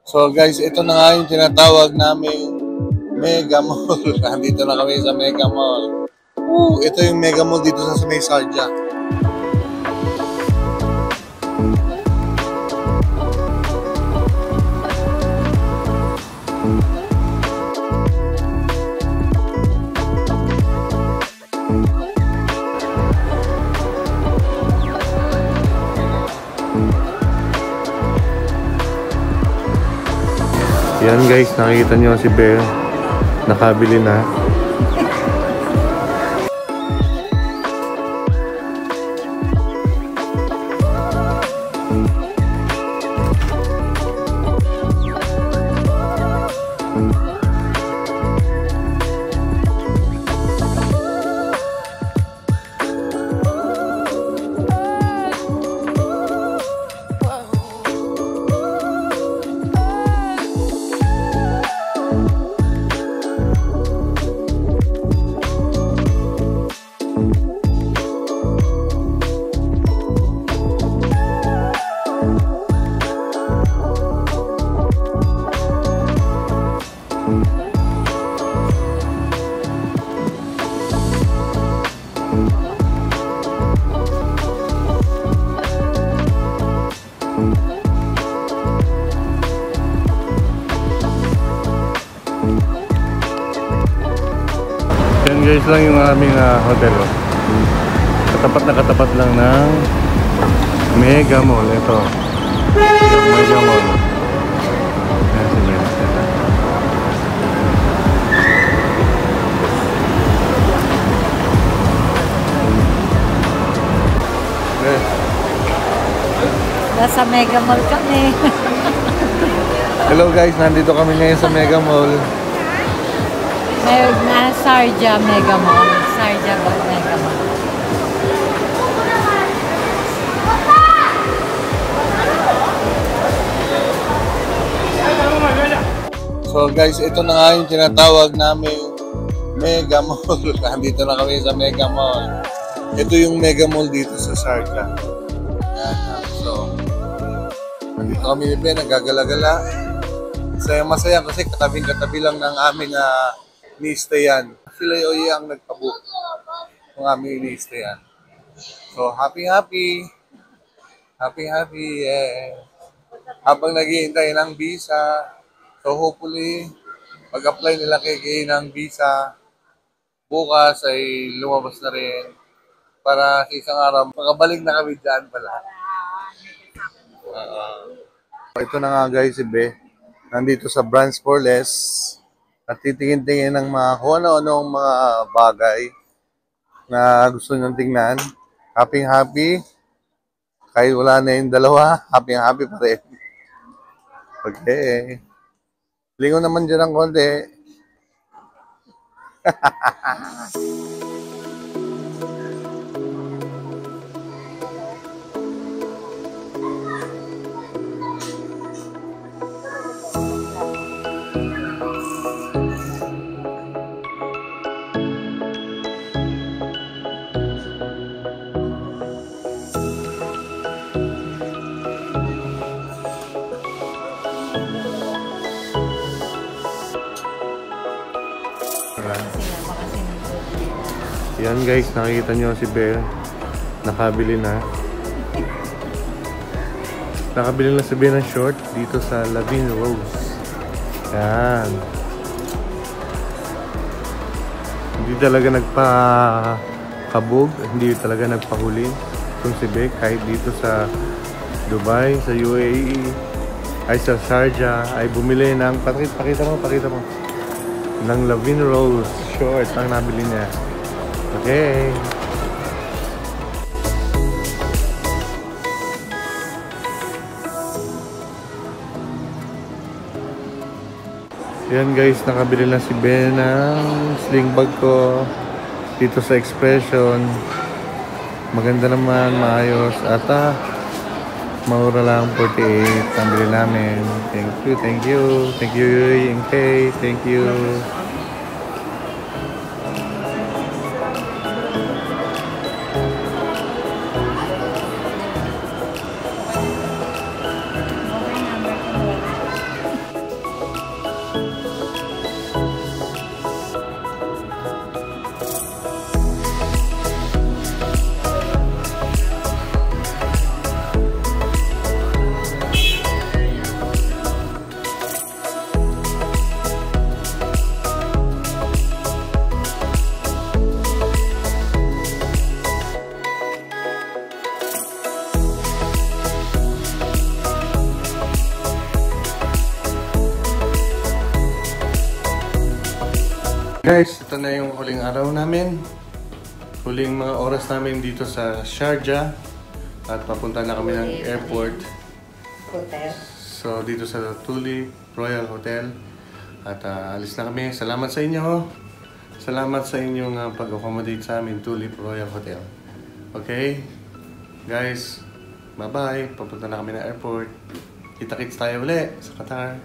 So guys, ito na nga yung tinatawag namin Mega Mall. Nandito na kami sa Mega Mall. Ito yung Mega Mall dito sa May Sarja. Yan guys, nakikita nyo si Bea. Nakabili na. Yan guys lang yung aming hotel. Katapat lang ng Mega Mall. Ito yung Mega Mall. Yan si Mega. Nasa Mega Mall kami. Hello guys, nandito kami ngayon sa Mega Mall. Na Sarja Mega Mall. Sarja Mega Mall. So guys, ito na nga yung tinatawag namin Mega Mall. Nandito na kami sa Mega Mall. Ito yung Mega Mall dito sa Sarja. Yan. So, nandito kami ni Ben, nagagala-gala. Masaya kasi katabing-katabi lang ng aming ni-stayan. Sila yung ang nagpabook ng aming ni-stayan. So, happy. Yeah. Habang naghihintay ng visa. So, hopefully, pag-apply nila kay ng visa, bukas ay lumabas na rin para sa isang araw, makabalik na kami dyan pala. Ito na nga guys, si Be. Nandito sa Branch for Less. At titingin-tingin ng mga kung ano-anong mga bagay na gusto niyong tingnan. Happy. Kahit wala na yung dalawa, happy pa rin. Okay. Lingon naman dyan ng konti. Yan guys, nakikita nyo si Bea. Nakabili na. Nakabili na si Bea ng short dito sa Lavin Rose. Yan. Hindi talaga nagpa-kabog. Hindi talaga nagpahuli. Itong si Bea kahit dito sa Dubai, sa UAE, ay sa Sharjah, ay bumili ng, pakita mo, ng Lavin Rose short ang nabili niya. Okay. Yan guys, nakabili na si Ben ng sling bag ko dito sa Expression. Maganda naman, maayos. At maura lang, 48 ang bili namin. Thank you Kay. Thank you. Guys, ito na yung huling araw namin. Huling mga oras namin dito sa Sharjah. At papunta na kami ng airport. Hotel. So, dito sa Tulip Royal Hotel. At alis na kami. Salamat sa inyo. Salamat sa inyong pag-accommodate sa amin, Tulip Royal Hotel. Okay? Guys, bye-bye. Papunta na kami ng airport. Kita-kits tayo ulit sa Qatar.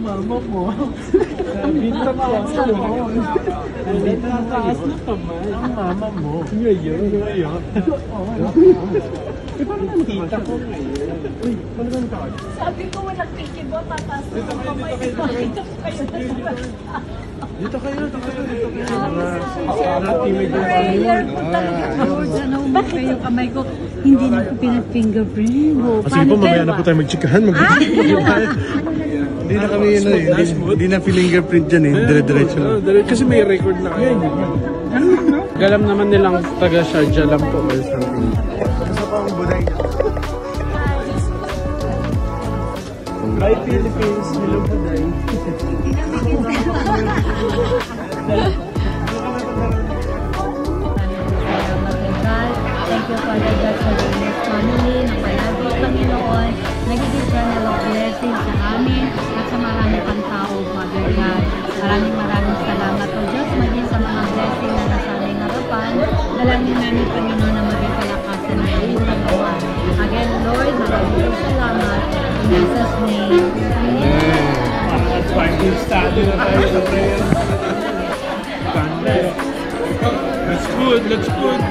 Mama mo. Sabi na pa ako. Nandito na taas na kamay. Ang mama mo. Ngayon. Tita ko ngayon. Uy, palagan ka. Sabi ko walang ticket mo, tataas na ang kamay. Dito kayo. Mga timid yung kami. George, ano mo kayo kamay ko? Hindi na ko pinag-fingerprint. Sige po, mamaya na po tayo magtsikahan. Hindi na kami yun hindi na fingerprint dyan dire-diretso lang. Kasi may record na kayo. Galam naman nilang taga Sharjah lang po or something. Isa pa ang buday. Hi Philippines, hello buday. Thank you, Father God, for the next family na palagi, Panginoon. Nagiging channel of blessing sa amin at sa marami pang tao, Father God. Maraming salamat po, Diyos, maging sa mga blessing na nasa aming harapan. Dalangin namin, Panginoon, na maging kalakasan na yung katawan. Again, Lord, maraming salamat. In Jesus' name. Amen. Let's find you study na tayo sa prayer. That's good.